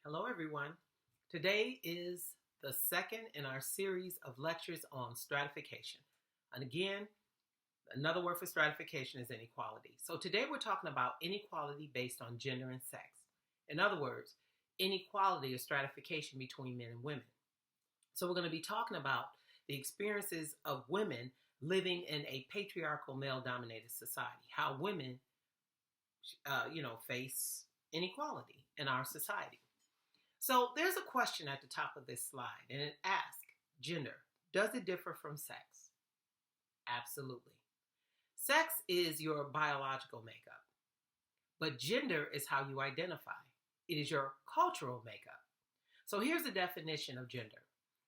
Hello, everyone. Today is the second in our series of lectures on stratification. And again, another word for stratification is inequality. So today we're talking about inequality based on gender and sex. In other words, inequality or stratification between men and women. So we're going to be talking about the experiences of women living in a patriarchal male-dominated society, how women, face inequality in our society. So there's a question at the top of this slide, and it asks, gender, does it differ from sex? Absolutely. Sex is your biological makeup, but gender is how you identify. It is your cultural makeup. So here's the definition of gender.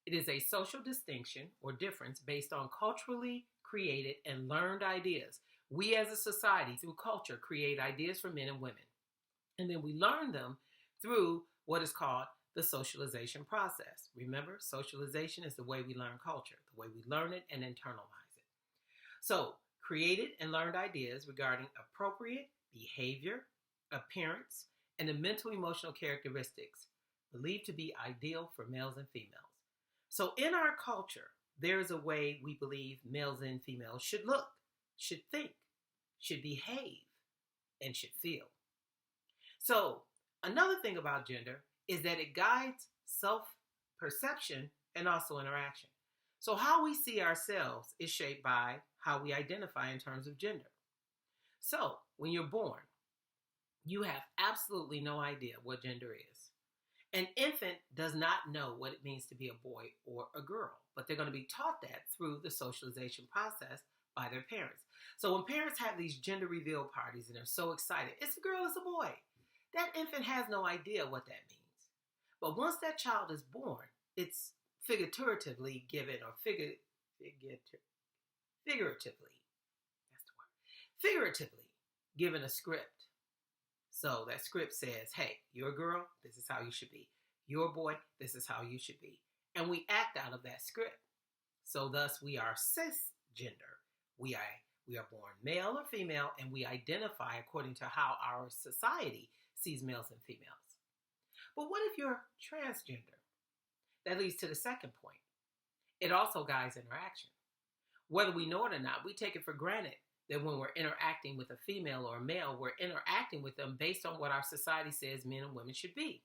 It is a social distinction or difference based on culturally created and learned ideas. We as a society, through culture, create ideas for men and women. And then we learn them through what is called the socialization process. Remember, socialization is the way we learn culture, the way we learn it and internalize it. So, created and learned ideas regarding appropriate behavior, appearance, and the mental emotional characteristics believed to be ideal for males and females. So, in our culture, there is a way we believe males and females should look, should think, should behave, and should feel. So, another thing about gender is that it guides self-perception and also interaction. So how we see ourselves is shaped by how we identify in terms of gender. So when you're born, you have absolutely no idea what gender is. An infant does not know what it means to be a boy or a girl, but they're going to be taught that through the socialization process by their parents. So when parents have these gender reveal parties and they're so excited, it's a girl, it's a boy. That infant has no idea what that means. But once that child is born, it's figuratively given, or figuratively given a script. So that script says, hey, you're a girl, this is how you should be. You're a boy, this is how you should be. And we act out of that script. So thus we are cisgender. We are born male or female, and we identify according to how our society sees males and females. But what if you're transgender? That leads to the second point. It also guides interaction. Whether we know it or not, we take it for granted that when we're interacting with a female or a male, we're interacting with them based on what our society says men and women should be.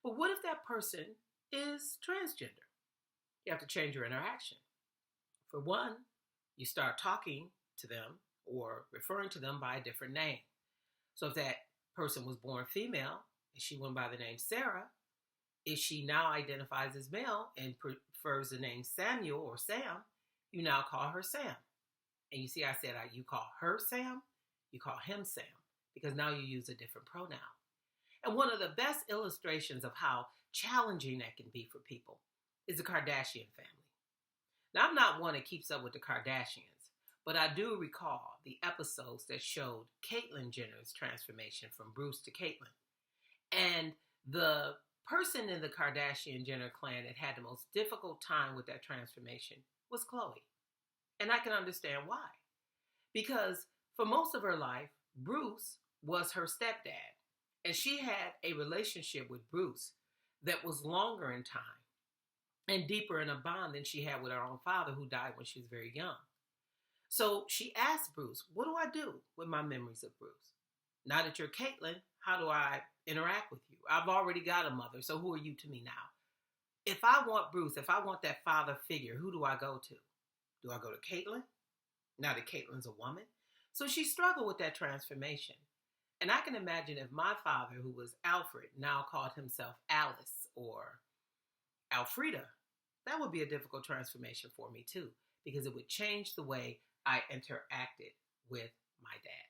But what if that person is transgender? You have to change your interaction. For one, you start talking to them or referring to them by a different name. So if that person was born female and she went by the name Sarah, if she now identifies as male and prefers the name Samuel or Sam, you now call her Sam. And you see, I said you call her Sam, you call him Sam, because now you use a different pronoun. And one of the best illustrations of how challenging that can be for people is the Kardashian family. Now, I'm not one that keeps up with the Kardashians, but I do recall the episodes that showed Caitlyn Jenner's transformation from Bruce to Caitlyn. And the person in the Kardashian Jenner clan that had the most difficult time with that transformation was Khloe. And I can understand why. Because for most of her life, Bruce was her stepdad. And she had a relationship with Bruce that was longer in time and deeper in a bond than she had with her own father, who died when she was very young. So she asked Bruce, what do I do with my memories of Bruce? Now that you're Caitlyn, how do I interact with you? I've already got a mother, so who are you to me now? If I want Bruce, if I want that father figure, who do I go to? Do I go to Caitlyn? Now that Caitlyn's a woman? So she struggled with that transformation. And I can imagine if my father, who was Alfred, now called himself Alice or Alfreda, that would be a difficult transformation for me too, because it would change the way I interacted with my dad.